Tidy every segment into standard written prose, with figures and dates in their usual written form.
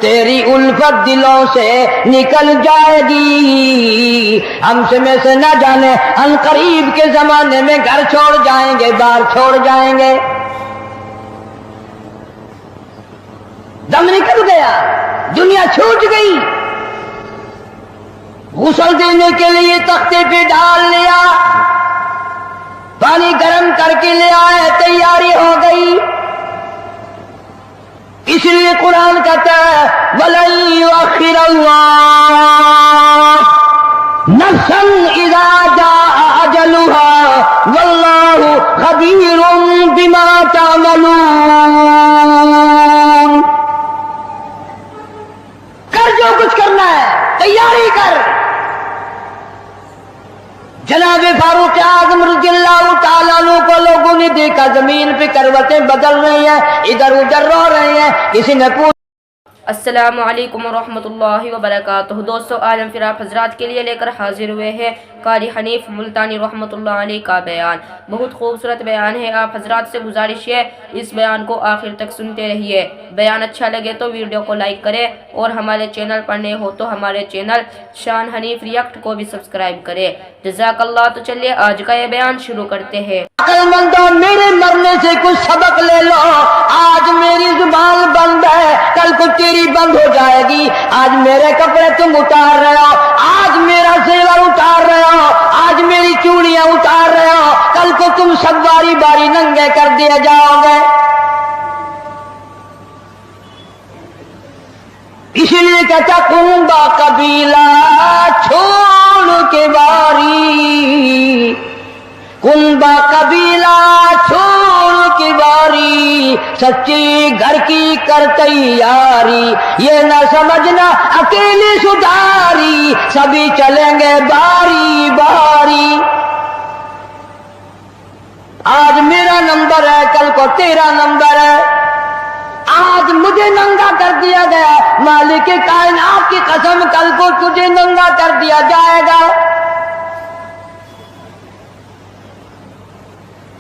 تیری الفت دلوں سے نکل جائے گی. ہم سے میں سے نہ جانے ان قریب کے زمانے میں گھر چھوڑ جائیں گے, بار چھوڑ جائیں گے. دم نکل گیا, دنیا چھوٹ گئی. غسل دینے کے لیے تختے پہ ڈال لیا, پانی گرم کر کے لے آئے, تیاری ہو گئی. اس لیے قرآن کہتا ہے وَلَن يُؤَخِّرَ اللَّهُ نَفْسًا إِذَا جَاءَ أَجَلُهَا وَاللَّهُ خَبِيرٌ بِمَا تَعْمَلُونَ. کر جو کچھ کرنا ہے, تیاری کر. جناب فاروق اعظم رضی اللہ تعالیٰ عنہ کو لوگوں نے دیکھا زمین پہ کروٹیں بدل رہی ہیں, ادھر ادھر رو رہے ہیں. کسی نے پوچھا السلام علیکم ورحمۃ اللہ وبرکاتہ. دوستو آج ہم پھر آپ حضرات کے لیے لے کر حاضر ہوئے ہیں قاری حنیف ملتانی رحمۃ اللہ علیہ کا بیان. بہت خوبصورت بیان ہے. آپ حضرات سے گزارش ہے اس بیان کو آخر تک سنتے رہیے. بیان اچھا لگے تو ویڈیو کو لائک کرے اور ہمارے چینل پر نئے ہو تو ہمارے چینل شان حنیف ریئیکٹ کو بھی سبسکرائب کرے. جزاک اللہ. تو چلیے آج کا یہ بیان شروع کرتے ہیں. عقل مندوں, میرے مرنے سے کچھ سبق لے لو. آج میری زبان بند ہے, کل کو تیری بند ہو جائے گی. آج میرے کپڑے تم اتار رہے ہو, آج میرا زیور اتار رہے ہو, آج میری چوڑیاں اتار رہے ہو, کل کو تم سب باری باری ننگے کر دیے جاؤ گے. اسی لیے کہتا کنبا قبیلہ چھوڑ کے باری, کنبا قبیلہ چھوڑ کے باری, سچی گھر کی کر تیاری. یہ نہ سمجھنا اکیلی سدھاری, سبھی چلیں گے باری باری. آج میرا نمبر ہے, کل کو تیرا نمبر ہے. آج مجھے ننگا کر دیا گیا, مالک کائنات کی قسم کل کو تجھے ننگا کر دیا جائے گا.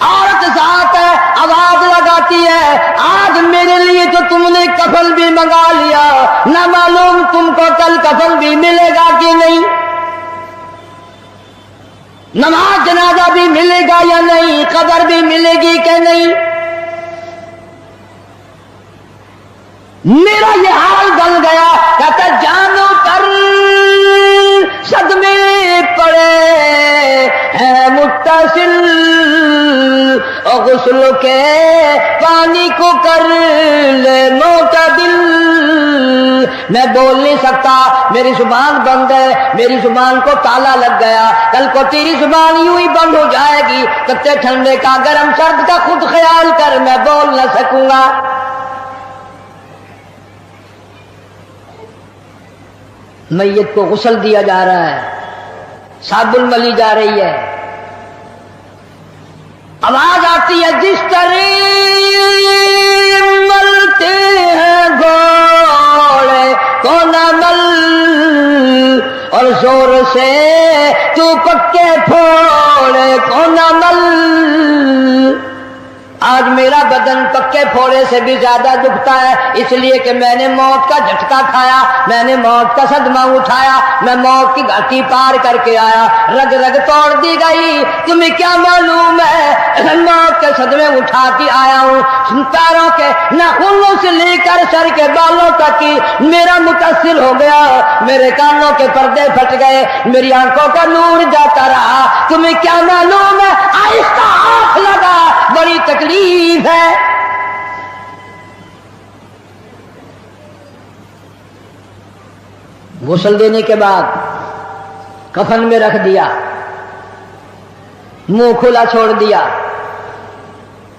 عورت ذات ہے, آواز لگاتی ہے آج میرے لیے تو تم نے کفن بھی منگا لیا, نہ معلوم تم کو کل کفن بھی ملے گا کہ نہیں, نماز جنازہ بھی ملے گا یا نہیں, قبر بھی ملے گی کہ نہیں. میرا یہ حال بن گیا, کہتا جانو پر صدمے پڑے ہیں متصل, اور غسل کے پانی کو کر لے معتدل. میں بول نہیں سکتا, میری زبان بند ہے, میری زبان کو تالا لگ گیا. کل کو تیری زبان یوں ہی بند ہو جائے گی. کتے ٹھنڈے کا گرم سرد کا خود خیال کر, میں بول نہ سکوں گا. میت کو غسل دیا جا رہا ہے, صابن ملی جا رہی ہے, آواز آتی ہے جس طرح ملتے ہیں گھوڑے کو نہ مل, اور زور سے تو پکے پھوڑے کو نہ مل. آج میرا بدن پکے پھوڑے سے بھی زیادہ دکھتا ہے, اس لیے کہ میں نے موت کا جھٹکا کھایا, میں نے موت کا صدمہ اٹھایا, میں موت کی گھاٹی پار کر کے آیا. رگ رگ توڑ دی گئی, تمہیں کیا معلوم ہے موت کے صدمے اٹھا کے آیا ہوں. پیروں کے ناخنوں سے لے کر سر کے بالوں تک کی میرا متاثر ہو گیا, میرے کانوں کے پردے پھٹ گئے, میری آنکھوں کا نور جاتا رہا. تمہیں کیا معلوم ہے آہستہ آنکھ لگا, بڑی تکلیف ہے. غسل دینے کے بعد کفن میں رکھ دیا, منہ کھلا چھوڑ دیا,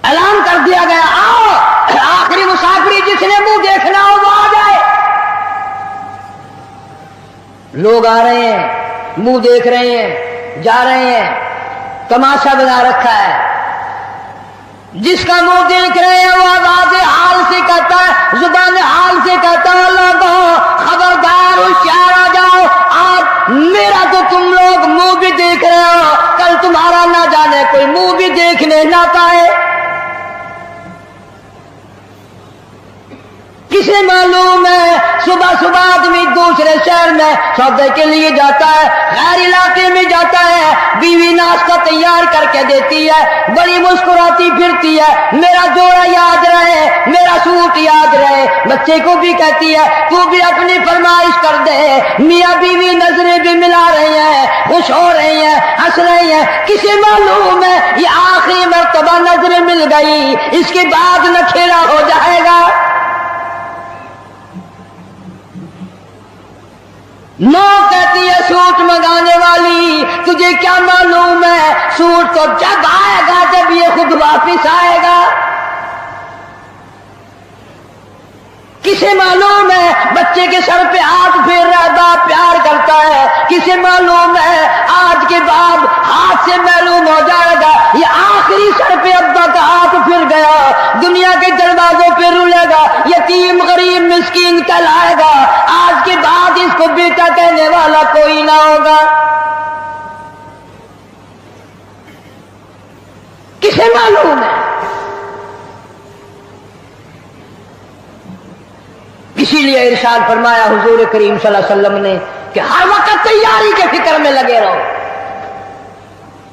اعلان کر دیا گیا آؤ آخری مسافری جس نے منہ دیکھنا ہو وہ آ جائے. لوگ آ رہے ہیں, منہ دیکھ رہے ہیں, جا رہے ہیں, تماشا بنا رکھا ہے. جس کا منہ دیکھ رہے ہیں وہ آواز حال سے کہتا ہے, زبان حال سے کہتا ہے لوگوں خبردار ہوشیار آ جاؤ, آج میرا تو تم لوگ منہ بھی دیکھ رہے ہو, کل تمہارا نہ جانے کوئی منہ بھی دیکھنے نہ پائے. کسے معلوم ہے صبح صبح آدمی دوسرے شہر میں سودے کے لیے جاتا ہے، غیر علاقے میں جاتا ہے، بیوی ناشتہ تیار کر کے دیتی ہے، بڑی مسکراتی پھرتی ہے، میرا جوڑا یاد رہے، میرا سوٹ یاد رہے، بچے کو بھی کہتی ہے تو بھی اپنی فرمائش کر دے، میاں بیوی نظریں بھی ملا رہی ہیں، خوش ہو رہی ہیں، ہنس رہی ہیں، کسی معلوم ہے یہ آخری مرتبہ نظریں مل گئی، اس کے بعد نکھیرا ہو جائے گا۔ نو کہتی ہے سوٹ منگانے والی تجھے کیا معلوم ہے سوٹ تو جب آئے گا جب یہ خود واپس آئے گا۔ کسے معلوم ہے بچے کے سر پہ ہاتھ پھیر رہا باپ پیار کرتا ہے، کسے معلوم ہے آج کے بعد ہاتھ سے معلوم ہو جائے گا یہ آخری سر پہ ابا کا ہاتھ پھر گیا، دنیا کے دروازوں پہ رولے گا، یتیم غریب مسکین کہلائے گا، آج کے بعد اس کو بیٹا کہنے والا کوئی نہ ہوگا۔ کسے معلوم ہے؟ اسی لیے ارشاد فرمایا حضور کریم صلی اللہ علیہ وسلم نے کہ ہر وقت تیاری کے فکر میں لگے رہو۔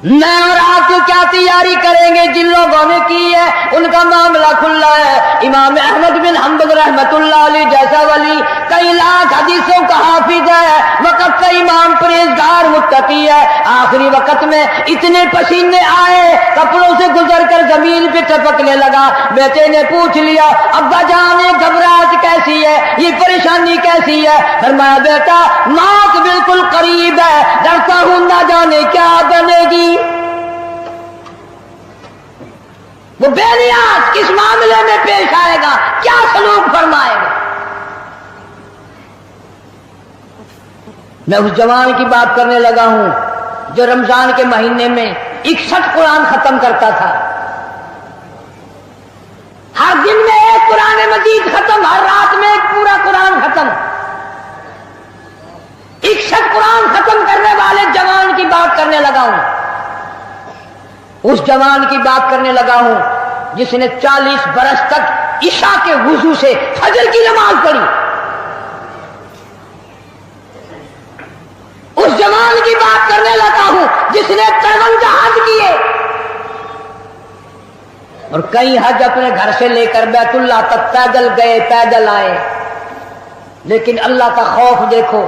میں اور آپ کو کیا تیاری کریں گے؟ جن لوگوں نے کی ہے ان کا معاملہ کھلا ہے۔ امام احمد بن حنبل رحمت اللہ علیہ جیسا ولی کئی لاکھ حدیثوں کا حافظ ہے، وقت کا امام پرہیزگار متقی ہے، آخری وقت میں اتنے پسینے آئے کپڑوں سے گزر کر زمین پہ ٹپکنے لگا، بیٹے نے پوچھ لیا ابا جان یہ گھبراہٹ کیسی ہے، یہ پریشانی کیسی ہے؟ فرمایا بیٹا موت بالکل قریب ہے، ڈرتا ہوں نہ جانے کیا بنے گی۔ وہ بے نیاز کس معاملے میں پیش آئے گا، کیا سلوک فرمائے گا۔ میں اس جوان کی بات کرنے لگا ہوں جو رمضان کے مہینے میں 61 قرآن ختم کرتا تھا، ہر دن میں ایک قرآن مجید ختم، ہر رات میں ایک پورا قرآن ختم۔ 61 قرآن ختم کرنے والے جوان کی بات کرنے لگا ہوں، اس جوان کی بات کرنے لگا ہوں جس نے 40 برس تک عشاء کے وضو سے فجر کی نماز پڑھی، اس جوان کی بات کرنے لگا ہوں جس نے 53 حج کیے اور کئی حج اپنے گھر سے لے کر بیت اللہ تک پیدل گئے پیدل آئے، لیکن اللہ کا خوف دیکھو،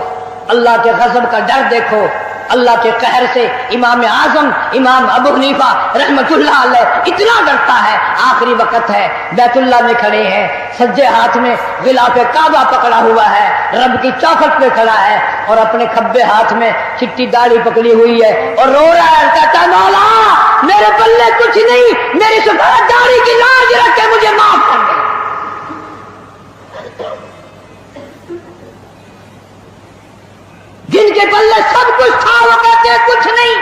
اللہ کے غضب کا ڈر دیکھو، اللہ کے قہر سے امام اعظم امام ابو حنیفہ رحمت اللہ علیہ اتنا ڈرتا ہے، آخری وقت ہے بیت اللہ میں کھڑے ہیں، سجے ہاتھ میں غلاف کعبہ پکڑا ہوا ہے، رب کی چوکھٹ پہ کھڑا ہے اور اپنے کھبے ہاتھ میں چٹی داڑھی پکڑی ہوئی ہے اور رو رہا ہے، کہتا ہے مولا میرے پلے کچھ نہیں، میری سفید داڑھی کی لاج رکھ کے مجھے معاف کر دے۔ جن کے پلے سب کچھ تھا وہ کہتے ہیں کچھ نہیں،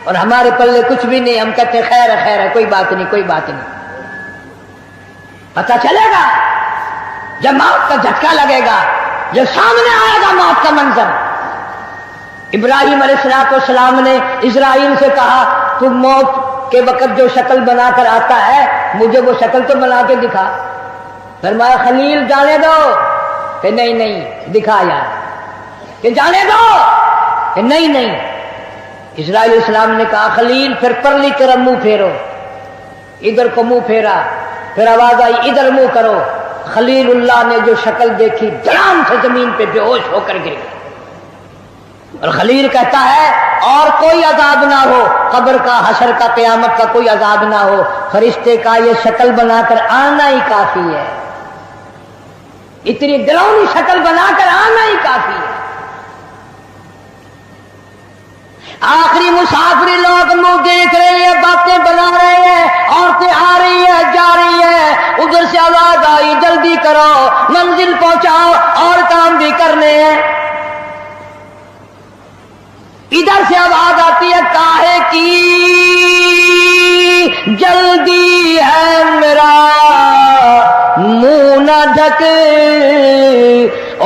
اور ہمارے پلے کچھ بھی نہیں، ہم کہتے ہیں خیر ہے خیر ہے، کوئی بات نہیں کوئی بات نہیں۔ پتہ چلے گا جب موت کا جھٹکا لگے گا، جب سامنے آئے گا موت کا منظر۔ ابراہیم علیہ السلام نے اسرائیل سے کہا تو موت کے وقت جو شکل بنا کر آتا ہے مجھے وہ شکل تو بنا کے دکھا۔ فرمایا خلیل جانے دو، کہ نہیں نہیں دکھا یار، کہ جانے دو، کہ نہیں نہیں۔ اسرائیل علیہ السلام نے کہا خلیل پھر پرلی طرف منہ پھیرو، ادھر کو منہ پھیرا، پھر آواز آئی ادھر منہ کرو، خلیل اللہ نے جو شکل دیکھی دھڑام سے زمین پہ بے ہوش ہو کر گر گئی۔ اور خلیل کہتا ہے اور کوئی عذاب نہ ہو، قبر کا حشر کا قیامت کا کوئی عذاب نہ ہو، فرشتے کا یہ شکل بنا کر آنا ہی کافی ہے، اتنی ڈراؤنی شکل بنا کر آنا ہی کافی ہے۔ آخری مسافری لوگ منہ دیکھ رہے ہیں، باتیں بنا رہے ہیں، عورتیں آ رہی ہیں جا رہی ہیں، ادھر سے آواز آئی جلدی کرو منزل پہنچاؤ اور کام بھی کرنے ہیں، ادھر سے آواز آتی ہے کاہے کی جلدی ہے میرا منہ نہ ڈھک،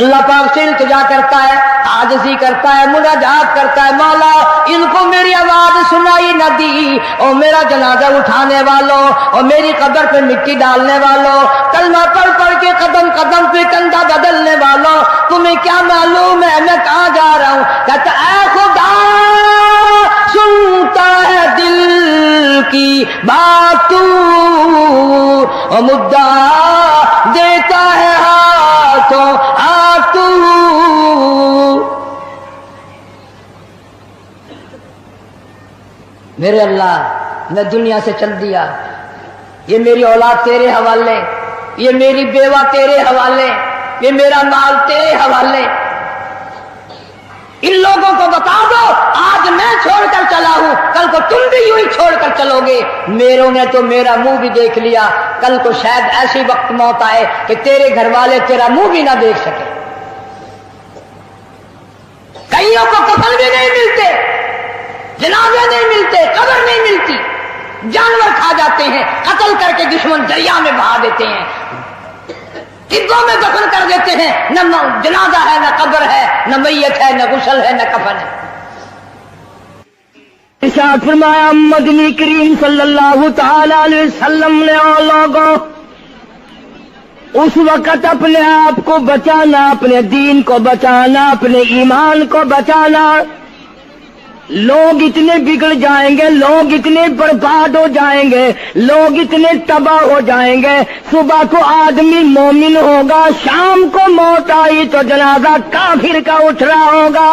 اللہ پاک سے التجا کرتا ہے، عاجزی کرتا ہے، مناجات کرتا ہے، مولا ان کو میری آواز سنائی نہ دی، اور میرا جنازہ اٹھانے والوں اور میری قبر پہ مٹی ڈالنے والوں، کلمہ پڑھ پڑھ کے قدم قدم پہ کندھا بدلنے والوں، تمہیں کیا معلوم ہے میں کہاں جا رہا ہوں؟ کہتا اے خدا سنتا ہے دل کی بات تو، اور مدعا دیتا ہے ہاتھوں ہاتھ تو۔ میرے اللہ میں دنیا سے چل دیا، یہ میری اولاد تیرے حوالے، یہ میری بیوہ تیرے حوالے، یہ میرا مال تیرے حوالے، ان لوگوں کو بتا دو آج میں چھوڑ کر چلا ہوں، کل کو تم بھی یوں ہی چھوڑ کر چلو گے۔ میروں نے تو میرا منہ بھی دیکھ لیا، کل کو شاید ایسی وقت موت آئے کہ تیرے گھر والے تیرا منہ بھی نہ دیکھ سکے۔ کئیوں کو کفن بھی نہیں ملتے، جنازے نہیں ملتے، قبر نہیں ملتی، جانور کھا جاتے ہیں، قتل کر کے دشمن دریا میں بہا دیتے ہیں، ڈبوں میں دفن کر دیتے ہیں، نہ جنازہ ہے، نہ قبر ہے، نہ میت ہے، نہ غسل ہے، نہ کفن ہے۔ ارشاد فرمایا مدنی کریم صلی اللہ تعالی علیہ وسلم نے اور لوگوں اس وقت اپنے آپ کو بچانا، اپنے دین کو بچانا، اپنے ایمان کو بچانا۔ لوگ اتنے بگڑ جائیں گے، لوگ اتنے برباد ہو جائیں گے، لوگ اتنے تباہ ہو جائیں گے، صبح کو آدمی مومن ہوگا، شام کو موت آئی تو جنازہ کافر کا اٹھ رہا ہوگا۔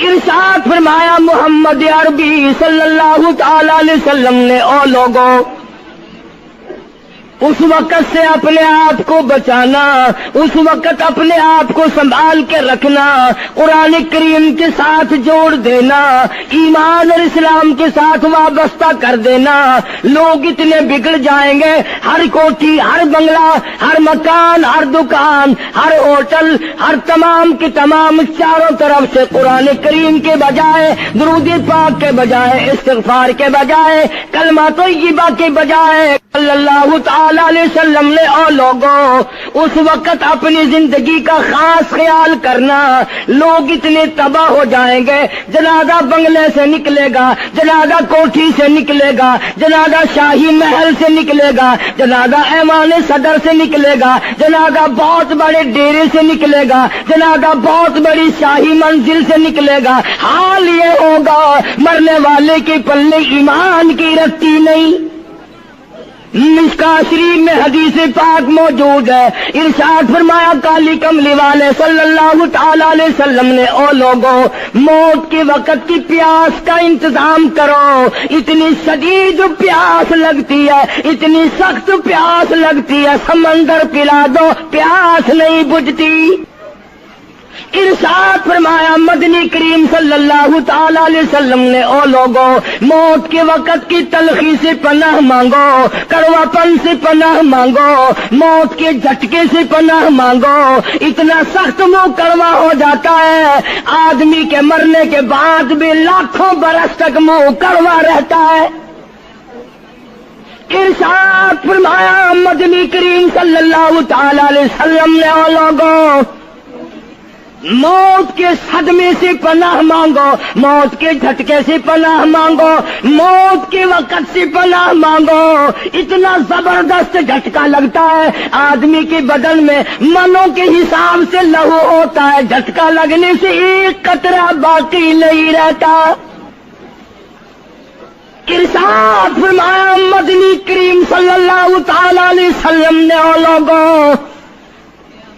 ارشاد فرمایا محمد عربی صلی اللہ تعالی علیہ وسلم نے او لوگوں اس وقت سے اپنے آپ کو بچانا، اس وقت اپنے آپ کو سنبھال کے رکھنا، قرآن کریم کے ساتھ جوڑ دینا، ایمان اور اسلام کے ساتھ وابستہ کر دینا۔ لوگ اتنے بگڑ جائیں گے، ہر کوٹھی، ہر بنگلہ، ہر مکان، ہر دکان، ہر ہوٹل، ہر تمام کے تمام چاروں طرف سے قرآن کریم کے بجائے، درود پاک کے بجائے، استغفار کے بجائے، کلمہ طیبہ کے بجائے صلی اللہ تعالی علیہ وسلم نے اور لوگوں اس وقت اپنی زندگی کا خاص خیال کرنا۔ لوگ اتنے تباہ ہو جائیں گے، جنازہ بنگلے سے نکلے گا، جنازہ کوٹھی سے نکلے گا، جنازہ شاہی محل سے نکلے گا، جنازہ ایوان صدر سے نکلے گا، جنازہ بہت بڑے ڈیرے سے نکلے گا، جنازہ بہت بڑی شاہی منزل سے نکلے گا۔ حال یہ ہوگا مرنے والے کے پلے ایمان کی رتی نہیں۔ مشکاہ شریف میں حدیث پاک موجود ہے، ارشاد فرمایا کالی کملی والے صلی اللہ تعالی علیہ وسلم نے او لوگوں موت کے وقت کی پیاس کا انتظام کرو۔ اتنی شدید پیاس لگتی ہے، اتنی سخت پیاس لگتی ہے، سمندر پلا دو پیاس نہیں بجھتی۔ ارشاد فرمایا مدنی کریم صلی اللہ تعالی علیہ وسلم نے او لوگوں موت کے وقت کی تلخی سے پناہ مانگو، کڑوا پن سے پناہ مانگو، موت کے جھٹکے سے پناہ مانگو۔ اتنا سخت منہ کڑوا ہو جاتا ہے، آدمی کے مرنے کے بعد بھی لاکھوں برس تک منہ کڑوا رہتا ہے۔ ارشاد فرمایا مدنی کریم صلی اللہ تعالی علیہ وسلم نے او لوگوں موت کے صدمے سے پناہ مانگو، موت کے جھٹکے سے پناہ مانگو، موت کے وقت سے پناہ مانگو۔ اتنا زبردست جھٹکا لگتا ہے، آدمی کے بدن میں منوں کے حساب سے لہو ہوتا ہے، جھٹکا لگنے سے ایک قطرہ باقی نہیں رہتا۔ ارشاد فرمایا مدنی کریم صلی اللہ تعالی علیہ وسلم نے او لوگوں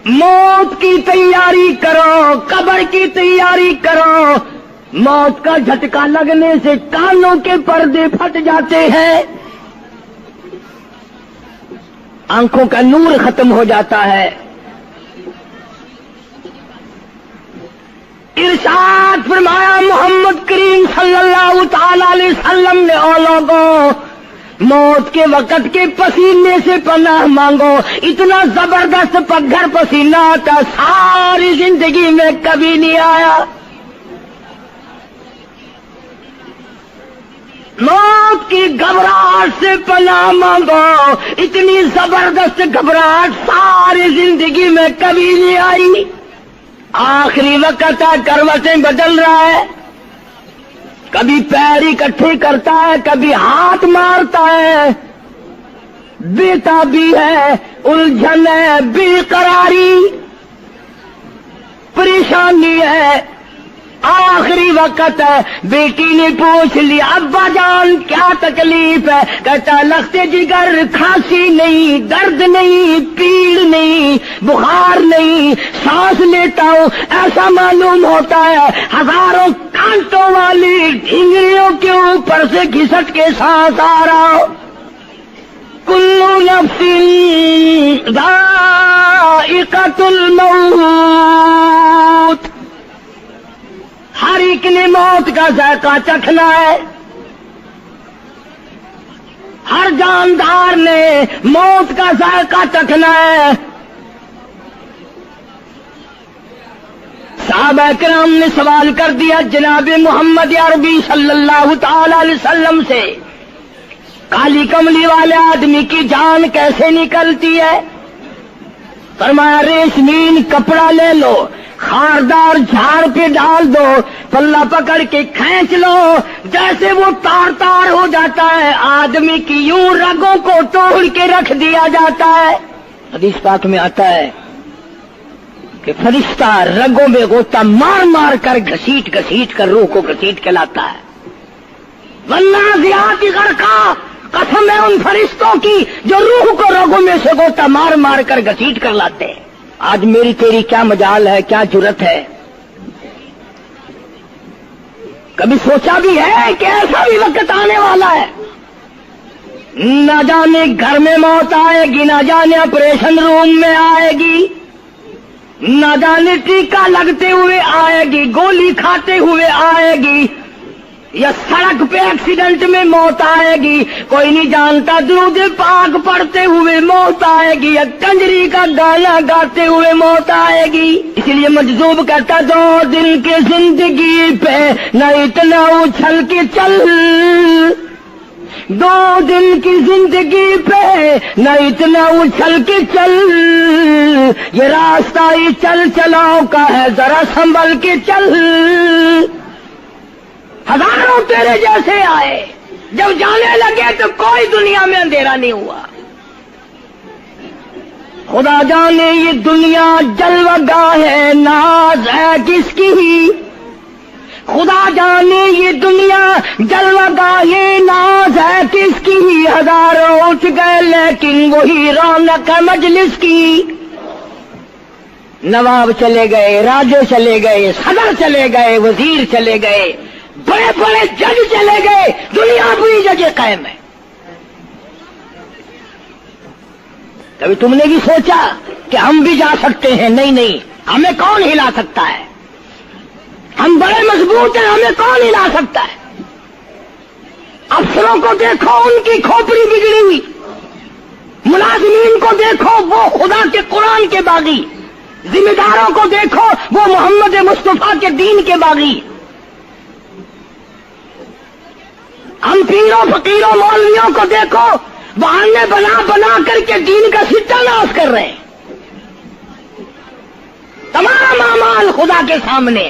موت کی تیاری کرو، قبر کی تیاری کرو۔ موت کا جھٹکا لگنے سے کانوں کے پردے پھٹ جاتے ہیں، آنکھوں کا نور ختم ہو جاتا ہے۔ ارشاد فرمایا محمد کریم صلی اللہ تعالی علیہ وسلم نے او لوگوں موت کے وقت کے پسینے سے پناہ مانگو۔ اتنا زبردست پگھر پسینہ آتا ساری زندگی میں کبھی نہیں آیا۔ موت کی گھبراہٹ سے پناہ مانگو. اتنی زبردست گھبراہٹ ساری زندگی میں کبھی نہیں آئی. آخری وقت ہے، کروٹیں بدل رہا ہے، کبھی پیر اکٹھے کرتا ہے، کبھی ہاتھ مارتا ہے، بےتابی ہے، الجھن ہے، بے قراری، پریشانی ہے. آخری وقت ہے. بیٹی نے پوچھ لیا ابا جان کیا تکلیف ہے؟ کہتا لخت جگر، کھانسی نہیں، درد نہیں، پیڑ نہیں، بخار نہیں، سانس لیتا ہوں ایسا معلوم ہوتا ہے ہزاروں کانٹوں والی ڈھینگریوں کے اوپر سے گھسٹ کے سانس آ رہا ہو. کلو نفس ذائقۃ الموت، ہر ایک نے موت کا ذائقہ چکھنا ہے. ہر جاندار نے موت کا ذائقہ چکھنا ہے. صحابہ کرام نے سوال کر دیا جناب محمد عربی صلی اللہ تعالی علیہ وسلم سے، کالی کملی والے آدمی کی جان کیسے نکلتی ہے؟ فرمایا ریشمین کپڑا لے لو، خاردار جھاڑ پہ ڈال دو، پلہ پکڑ کے کھینچ لو، جیسے وہ تار تار ہو جاتا ہے آدمی کی یوں رگوں کو توڑ کے رکھ دیا جاتا ہے. حدیث پاک میں آتا ہے کہ فرشتہ رگوں میں غوطہ مار مار کر گھسیٹ گھسیٹ کر روح کو گھسیٹ کے لاتا ہے. والنازعات غرقا، قسم ہے ان فرشتوں کی جو روح کو رگوں میں سے غوطہ مار مار کر گھسیٹ کر لاتے ہیں. آج میری تیری کیا مجال ہے، کیا جرت ہے؟ کبھی سوچا بھی ہے کہ ایسا بھی وقت آنے والا ہے؟ نہ جانے گھر میں موت آئے گی، نہ جانے آپریشن روم میں آئے گی، نہ جانے ٹیکا لگتے ہوئے آئے گی، گولی کھاتے ہوئے آئے گی، یا سڑک پہ ایکسیڈنٹ میں موت آئے گی. کوئی نہیں جانتا. درود پاک پڑھتے ہوئے موت آئے گی، یا کنجری کا گانا گاتے ہوئے موت آئے گی. اس لیے مجذوب کہتا 2 دن کی زندگی پہ نہ اتنا اچھل کے چل، 2 دن کی زندگی پہ نہ اتنا اچھل کے چل، یہ راستہ ہی چل چلاؤ کا ہے ذرا سنبھل کے چل. ہزاروں تیرے جیسے آئے، جب جانے لگے تو کوئی دنیا میں اندھیرا نہیں ہوا. خدا جانے یہ دنیا جلوہ گاہ ہے، ناز ہے کس کی؟ خدا جانے یہ دنیا جلوہ گاہ ہے، ناز ہے کس کی؟ ہزاروں اٹھ گئے لیکن وہی رونق ہے مجلس کی. نواب چلے گئے، راجے چلے گئے، صدر چلے گئے، وزیر چلے گئے، بڑے بڑے جج چلے گئے، دنیا پوری جگہ قائم ہے. کبھی تم نے بھی سوچا کہ ہم بھی جا سکتے ہیں؟ نہیں نہیں، ہمیں کون ہلا سکتا ہے؟ ہم بڑے مضبوط ہیں، ہمیں کون ہلا سکتا ہے؟ افسروں کو دیکھو، ان کی کھوپڑی بگڑی ہوئی. ملازمین کو دیکھو، وہ خدا کے قرآن کے باغی. ذمہ داروں کو دیکھو، وہ محمد مصطفیٰ کے دین کے باغی. ہم پیروں فقیروں مولویوں کو دیکھو، بہانے بنا بنا کر کے دین کا ستہ ناش کر رہے ہیں. تمام اعمال خدا کے سامنے.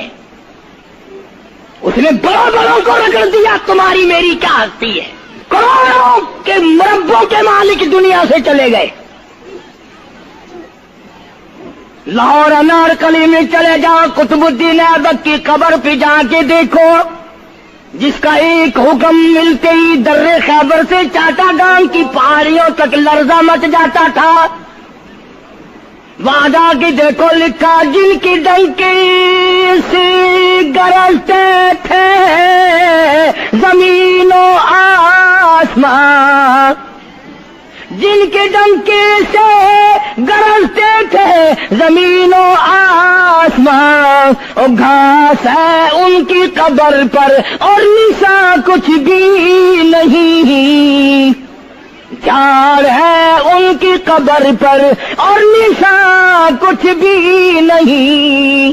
اس نے بڑوں بڑوں کو رگڑ دیا. تمہاری میری کیا ہستی ہے؟ کروڑوں کے مربوں کے مالک دنیا سے چلے گئے. لاہور انارکلی میں چلے جاؤ، قطب الدین ایبک کی قبر پہ جا کے دیکھو، جس کا ایک حکم ملتے ہی در خیبر سے چاٹا گام کی پہاڑیوں تک لرزہ مچ جاتا تھا. وہاں جا کے دیکھو لکھا، جن کی ڈنکی سے گرجتے تھے زمین و آسمان، جن کے ڈنکی سے گرجتے تھے زمین و آسمان، اور گھاس ہے ان کی قبر پر اور نسا کچھ بھی نہیں. جھاڑ ہے ان کی قبر پر اور نسا کچھ بھی نہیں.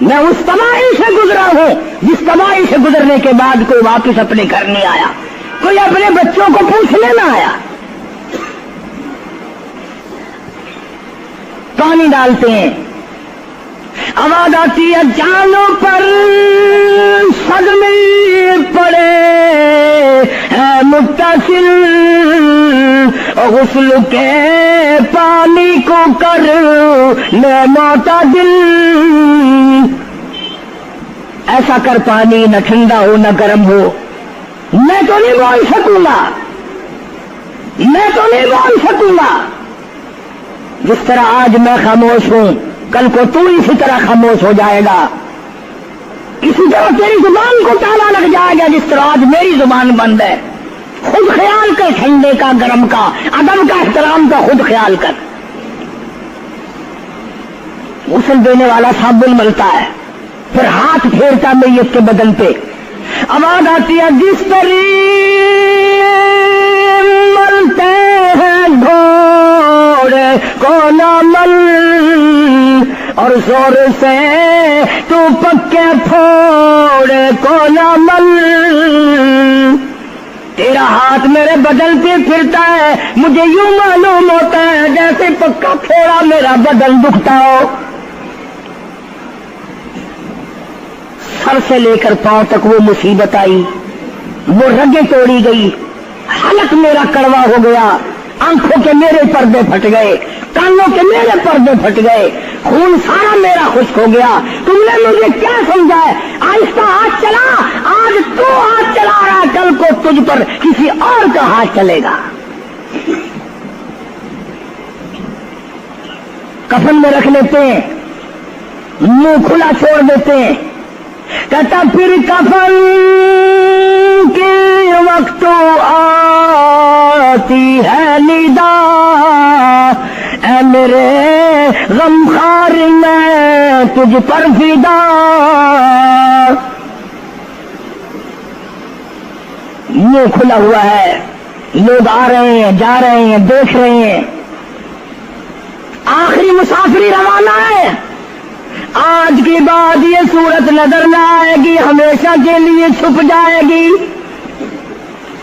میں اس تباہی سے گزرا ہوں جس تباہی سے گزرنے کے بعد کوئی واپس اپنے گھر نہیں آیا، کوئی اپنے بچوں کو پوچھنے نہ آیا۔ پانی ڈالتے ہیں، آواز آتی ہے جانوں پر صدمے پڑے ہے متصل، غسل کے پانی کو کر لے معتدل، ایسا کر پانی نہ ٹھنڈا ہو نہ گرم ہو۔ میں تو نہیں بول سکوں گا، میں تو نہیں بول سکوں گا، جس طرح آج میں خاموش ہوں کل کو تو اسی طرح خاموش ہو جائے گا، اسی طرح تیری زبان کو تالا لگ جائے گا جس طرح آج میری زبان بند ہے۔ خود خیال کر، ٹھنڈے کا گرم کا ادب کا احترام کا خود خیال کر۔ غسل دینے والا صابن ملتا ہے، پھر ہاتھ پھیرتا میت کے بدن پہ، آواز آتی ہے جس طرح ملتے ہیں گھوڑے کو نہ مل، اور زور سے تو پکے پھوڑے کو نہ مل، تیرا ہاتھ میرے بدن پہ پھرتا ہے، مجھے یوں معلوم ہوتا ہے جیسے پکا پھوڑا میرا بدن دکھتا ہو۔ سر سے لے کر پاؤں تک وہ مصیبت آئی، وہ رگیں توڑی گئی، حلق میرا کڑوا ہو گیا، آنکھوں کے میرے پردے پھٹ گئے، کانوں کے میرے پردے پھٹ گئے، خون سارا میرا خشک ہو گیا۔ تم نے مجھے کیا سمجھا ہے؟ آہستہ ہاتھ چلا، آج تو ہاتھ چلا رہا، کل کو تجھ پر کسی اور کا ہاتھ چلے گا۔ کفن میں رکھ لیتے ہیں، منہ کھلا چھوڑ دیتے ہیں، کہتا پھر کفن کے وقت آتی ہے ندا، اے میرے غمخوار میں تجھ پر فدا، منہ کھلا ہوا ہے، لوگ آ رہے ہیں جا رہے ہیں دیکھ رہے ہیں، آخری مسافری روانہ ہے۔ آج کے بعد یہ صورت نظر نہ آئے گی، ہمیشہ کے لیے چھپ جائے گی،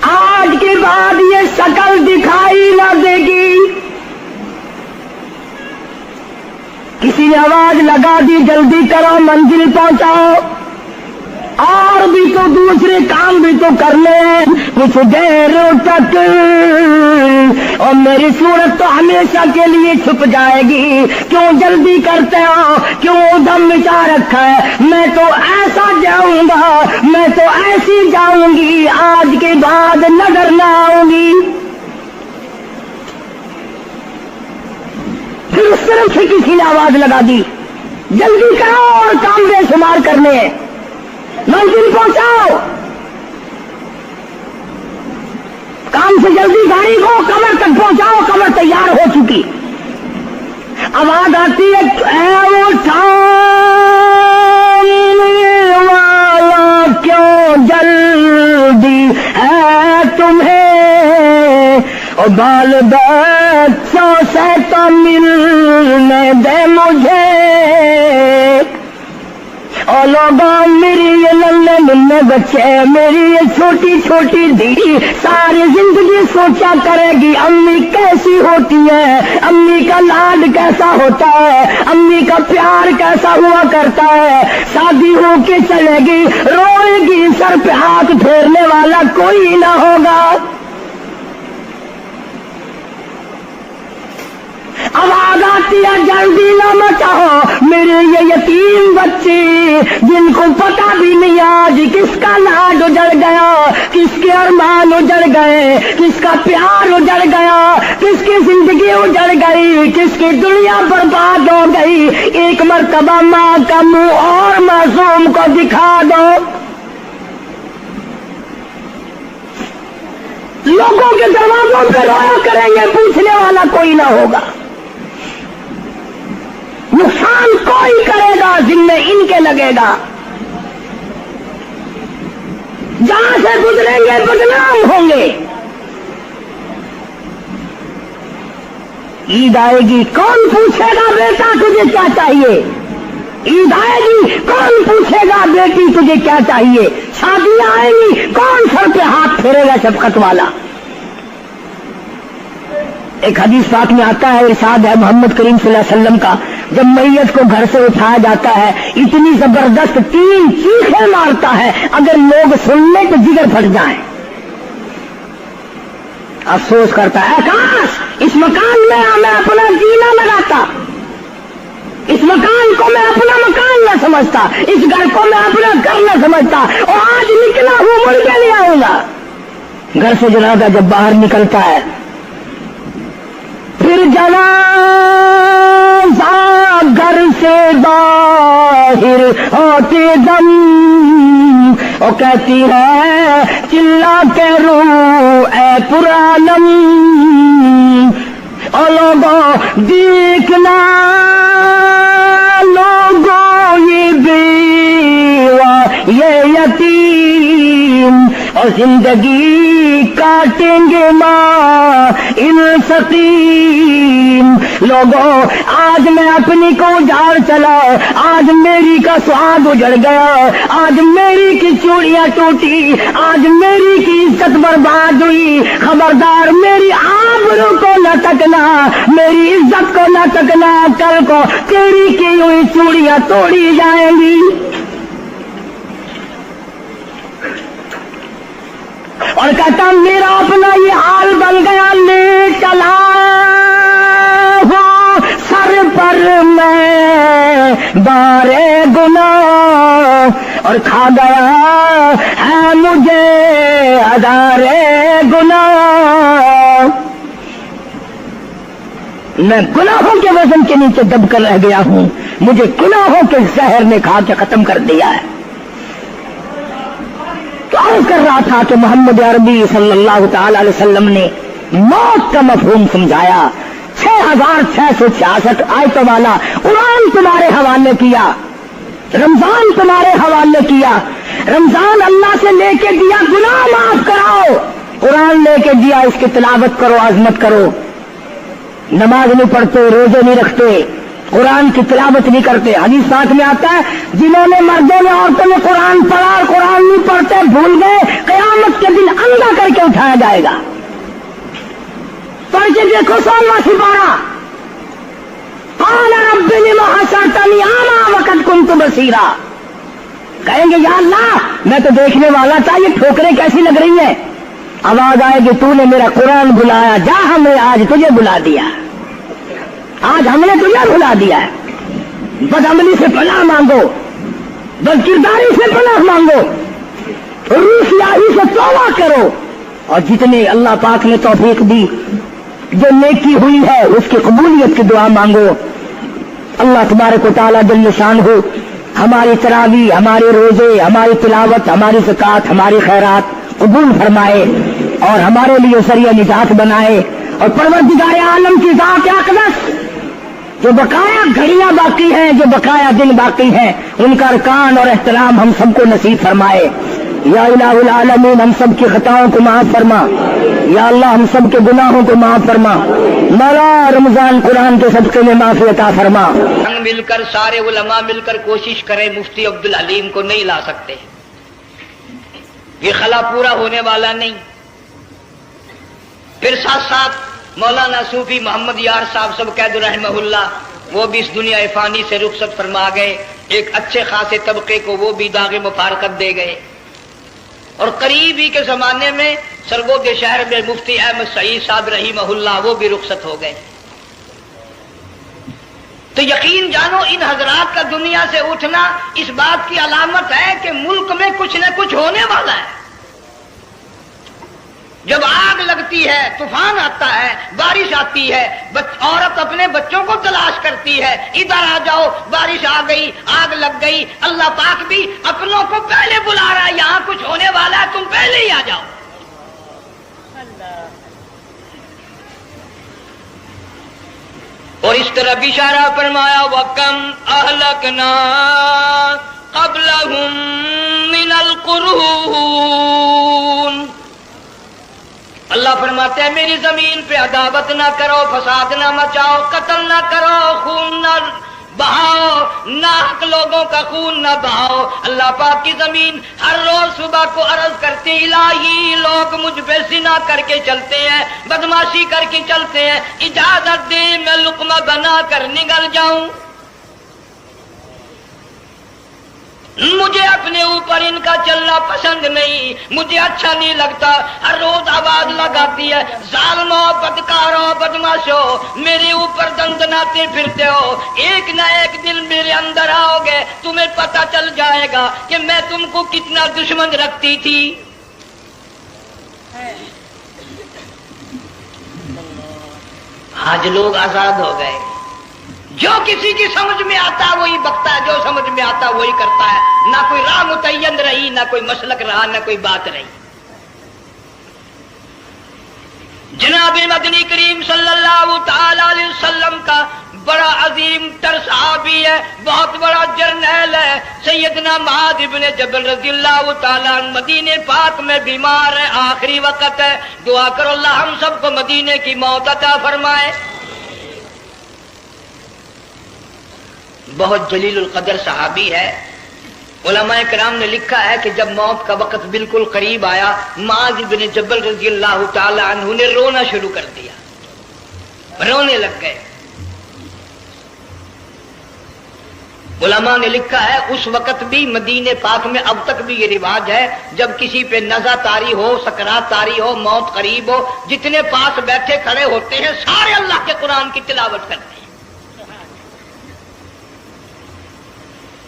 آج کے بعد یہ شکل دکھائی نہ دے گی۔ کسی نے آواز لگا دی جلدی کرو منزل پہنچاؤ، اور بھی تو دوسرے کام بھی تو کرنے ہیں کچھ دیر تک، اور میری صورت تو ہمیشہ کے لیے چھپ جائے گی، کیوں جلدی کرتے ہو، کیوں دم مچا رکھا ہے؟ میں تو ایسا جاؤں گا، میں تو ایسی جاؤں گی، آج کے بعد نظر نہ آؤں گی۔ پھر اس طرف سے کسی نے آواز لگا دی جلدی کرو اور کام بے شمار کرنے ہیں، منزل پہنچاؤ، کام سے جلدی گاڑی کو کمر تک پہنچاؤ، کمر تیار ہو چکی۔ آواز آتی ہے اے وہ ٹھاننے والا کیوں جلدی ہے تمہیں، اور بال بچوں سے تو ملنے دے مجھے، اور لوگوں میری یہ ننھے ننھے بچے، میری یہ چھوٹی چھوٹی دھی ساری زندگی سوچا کرے گی امی کیسی ہوتی ہے، امی کا لاڈ کیسا ہوتا ہے، امی کا پیار کیسا ہوا کرتا ہے، شادی ہو کے چلے گی روئے گی، سر پہ ہاتھ پھیرنے والا کوئی نہ ہوگا۔ آواز آتی ہے جلدی نہ مچاؤ، میرے یہ یتیم بچے جن کو پتہ بھی نہیں آج کس کا لاڈ اجڑ گیا، کس کے ارمان اجڑ گئے، کس کا پیار اجڑ گیا، کس کی زندگی اجڑ گئی، کس کی دنیا برباد ہو گئی، ایک مرتبہ ماں کا منہ اور معصوم کو دکھا دو۔ لوگوں کے دروازوں پہ رویا کریں گے، پوچھنے والا کوئی نہ ہوگا، نقصان کوئی کرے گا ذمہ ان کے لگے گا، جہاں سے گزریں گے بدنام ہوں گے۔ عید آئے گی کون پوچھے گا بیٹا تجھے کیا چاہیے، عید آئے گی کون پوچھے گا بیٹی تجھے کیا چاہیے، شادیاں آئیں گی کون سر پہ ہاتھ پھیرے گا شفقت والا۔ ایک حدیث پاک میں آتا ہے، ارشاد ہے محمد کریم صلی اللہ علیہ وسلم کا، جب میت کو گھر سے اٹھایا جاتا ہے اتنی زبردست 3 چیخیں مارتا ہے، اگر لوگ سن لیں تو جگر پھٹ جائیں۔ افسوس کرتا ہے کاش اس مکان میں میں اپنا جینا لگاتا، اس مکان کو میں اپنا مکان نہ سمجھتا، اس گھر کو میں اپنا گھر نہ سمجھتا، اور آج نکلا ہوں مڑ کے نہیں آؤں گا۔ گھر سے جنازہ جب باہر نکلتا ہے پھر جنازہ گھر سے باہر ہوتے دم وہ کہتی ہے چلا کے رو اے پرانم، او لوگوں دیکھنا لوگوں یہ بیوہ یہ یتیم، اور زندگی کاٹیں گے ماں ان سقیم۔ لوگوں آج میں اپنی کو اجاڑ چلا، آج میری کا سہاگ اجڑ گیا، آج میری کی چوڑیاں ٹوٹی، آج میری کی عزت برباد ہوئی، خبردار میری آبرو کو نہ تکنا، میری عزت کو نہ تکنا، کل کو تیری کی ہوئی چوڑیاں توڑی جائیں گی۔ اور کہتا میرا اپنا یہ حال بن گیا، لے چلا ہوں سر پر میں بارے گناہ، اور کھا گیا ہے مجھے ہزارے گناہ۔ میں گناہوں کے وزن کے نیچے دب کر رہ گیا ہوں، مجھے گناہوں کے زہر نے کھا کے ختم کر دیا ہے۔ تو عرض کر رہا تھا کہ محمد عربی صلی اللہ تعالی علیہ وسلم نے موت کا مفہوم سمجھایا۔ 6666 آیتوں والا قرآن تمہارے حوالے کیا، رمضان تمہارے حوالے کیا۔ رمضان اللہ سے لے کے دیا گناہ معاف کراؤ، قرآن لے کے دیا اس کی تلاوت کرو، عظمت کرو۔ نماز نہیں پڑھتے، روزے نہیں رکھتے، قرآن کی تلاوت نہیں کرتے۔ حدیث پاک میں آتا ہے جنہوں نے مردوں نے عورتوں نے قرآن پڑھا اور قرآن نہیں پڑھتے بھول گئے، قیامت کے دن اندھا کر کے اٹھایا جائے گا۔ پڑھ کے دیکھو 16واں سپارہ، قال رب لم حشرتنی اعمی وقد كنت بصیرا، کہیں گے یا اللہ میں تو دیکھنے والا تھا، یہ ٹھوکریں کیسی لگ رہی ہیں۔ آواز آئے گی تو نے میرا قرآن بلایا، جا ہم نے آج تجھے بلا دیا، آج ہم نے تجھے بلا دیا ہے۔ بدعملی سے پناہ مانگو، بد کرداری سے پناہ مانگو، روسیاہی سے توبہ کرو، اور جتنے اللہ پاک نے توفیق دی جو نیکی ہوئی ہے اس کی قبولیت کی دعا مانگو۔ اللہ تبارک و تعالیٰ جل شانہ ہماری تراویح، ہمارے روزے، ہماری تلاوت، ہماری زکوٰۃ، ہماری خیرات قبول فرمائے اور ہمارے لیے ذریعہ نجات بنائے، اور پروردگار عالم کی ذات اقدس جو بقایا گھڑیاں باقی ہیں، جو بقایا دن باقی ہیں، ان کا ارکان اور احترام ہم سب کو نصیب فرمائے۔ یا الہ العالمین ہم سب کی خطاؤں کو معاف فرما، یا اللہ ہم سب کے گناہوں کو معاف فرما، مولا رمضان قرآن کے صدقے میں معافی عطا فرما۔ ہم مل کر سارے علماء مل کر کوشش کریں، مفتی عبدالعلیم کو نہیں لا سکتے، یہ خلا پورا ہونے والا نہیں۔ پھر ساتھ ساتھ مولانا صوفی محمد یار صاحب سب قید رحمہ اللہ، وہ بھی اس دنیا فانی سے رخصت فرما گئے، ایک اچھے خاصے طبقے کو وہ بھی داغ مفارقت دے گئے، اور قریب ہی کے زمانے میں سرگو کے شہر میں مفتی احمد سعید صاحب رحمہ اللہ وہ بھی رخصت ہو گئے۔ تو یقین جانو ان حضرات کا دنیا سے اٹھنا اس بات کی علامت ہے کہ ملک میں کچھ نہ کچھ ہونے والا ہے۔ جب آگ لگتی ہے، طوفان آتا ہے، بارش آتی ہے، عورت اپنے بچوں کو تلاش کرتی ہے، ادھر آ جاؤ، بارش آ گئی، آگ لگ گئی، اللہ پاک بھی اپنوں کو پہلے بلا رہا ہے، یہاں کچھ ہونے والا ہے، تم پہلے ہی آ جاؤ۔ اور اس طرح بھی اشارہ فرمایا وَكَمْ أَهْلَكْنَا قَبْلَهُمْ مِنَ الْقُرُونِ، اللہ فرماتے ہیں میری زمین پہ عداوت نہ کرو، فساد نہ مچاؤ، قتل نہ کرو، خون نہ بہاؤ، ناحق لوگوں کا خون نہ بہاؤ۔ اللہ پاک کی زمین ہر روز صبح کو عرض کرتی الہی لوگ مجھ پہ زنا کر کے چلتے ہیں، بدماشی کر کے چلتے ہیں، اجازت دے میں لقمہ بنا کر نگل جاؤں۔ مجھے اپنے اوپر ان کا چلنا پسند نہیں، مجھے اچھا نہیں لگتا۔ ہر روز آواز لگاتی ہے ظالمو، بدکارو، بدماشو، میرے اوپر دندناتے پھرتے ہو، ایک نہ ایک دن میرے اندر آؤ گے، تمہیں پتہ چل جائے گا کہ میں تم کو کتنا دشمن رکھتی تھی۔ آج لوگ آزاد ہو گئے، جو کسی کی سمجھ میں آتا وہی بکتا ہے، جو سمجھ میں آتا وہی کرتا ہے، نہ کوئی راہ متعین رہی، نہ کوئی مسلک رہا، نہ کوئی بات رہی۔ جناب مدنی کریم صلی اللہ تعالی علیہ وسلم کا بڑا عظیم تر صحابی ہے، بہت بڑا جرنیل ہے، سیدنا معاذ بن جبل رضی اللہ تعالی عنہ مدینے پاک میں بیمار ہے، آخری وقت ہے، دعا کرو اللہ ہم سب کو مدینے کی موت عطا فرمائے۔ بہت جلیل القدر صحابی ہے۔ علماء کرام نے لکھا ہے کہ جب موت کا وقت بالکل قریب آیا، معاذ بن جبل رضی اللہ تعالی عنہ نے رونا شروع کر دیا، رونے لگ گئے۔ علماء نے لکھا ہے اس وقت بھی مدینے پاک میں اب تک بھی یہ رواج ہے، جب کسی پہ نزع طاری ہو، سکرات طاری ہو، موت قریب ہو، جتنے پاس بیٹھے کھڑے ہوتے ہیں سارے اللہ کے قرآن کی تلاوت کرتے ہیں۔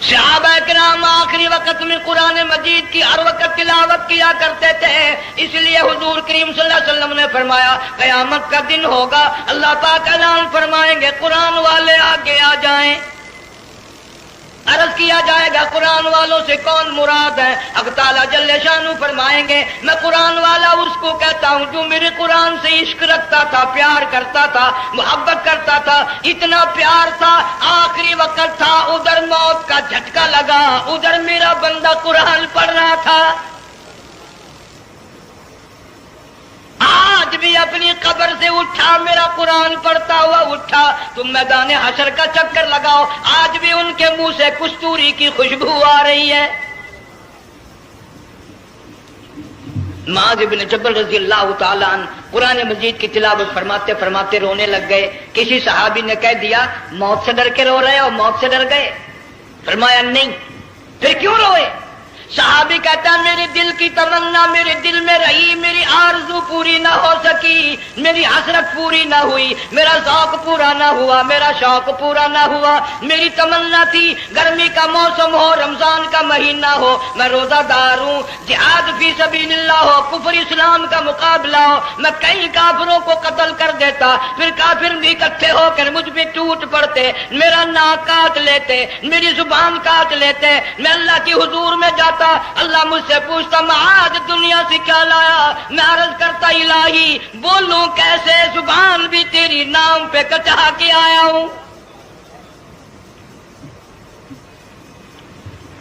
صحابہ کرام آخری وقت میں قرآن مجید کی ہر وقت تلاوت کیا کرتے تھے، اس لیے حضور کریم صلی اللہ علیہ وسلم نے فرمایا قیامت کا دن ہوگا، اللہ پاک اعلان فرمائیں گے قرآن والے آگے آ جائیں۔ عرض کیا جائے گا قرآن والوں سے کون مراد ہے؟ حق تعالیٰ جل شانہ فرمائیں گے میں قرآن والا اس کو کہتا ہوں جو میرے قرآن سے عشق رکھتا تھا، پیار کرتا تھا، محبت کرتا تھا، اتنا پیار تھا، آخری وقت تھا، ادھر موت کا جھٹکا لگا، ادھر میرا بندہ قرآن پڑھ رہا تھا، آج بھی اپنی قبر سے اٹھا، میرا قرآن پڑھتا ہوا اٹھا، تم میدان حشر کا چکر لگاؤ، آج بھی ان کے منہ سے کستوری کی خوشبو آ رہی ہے۔ معاذ بن جبل رضی اللہ تعالیٰ عنہ قرآن مجید کی تلاوت فرماتے فرماتے رونے لگ گئے۔ کسی صحابی نے کہہ دیا موت سے ڈر کے رو رہے ہو، موت سے ڈر گئے؟ فرمایا نہیں۔ پھر کیوں روئے؟ صحابی کہتا ہے میرے دل کی تمنا میرے دل میں رہی، میری آرزو پوری نہ ہو سکی، میری حسرت پوری نہ ہوئی، میرا ذوق پورا نہ ہوا، میرا شوق پورا نہ ہوا، میری تمنا تھی گرمی کا موسم ہو، رمضان کا مہینہ ہو، میں روزہ دار ہوں، جہاد فی سبیل اللہ ہو، کفر اسلام کا مقابلہ ہو، میں کئی کافروں کو قتل کر دیتا، پھر کافر بھی اکٹھے ہو کر مجھ پہ ٹوٹ پڑتے، میرا ناک کاٹ لیتے، میری زبان کاٹ لیتے، میں اللہ کی حضور میں جاتا، اللہ مجھ سے پوچھتا معاذ دنیا سے کیا لایا؟ میں عرض کرتا الہی بولوں کیسے، زبان بھی تیری نام پہ کچا کے آیا ہوں،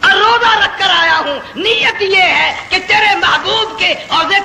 اور روزہ رکھ کر آیا ہوں، نیت یہ ہے کہ تیرے محبوب کے عہدے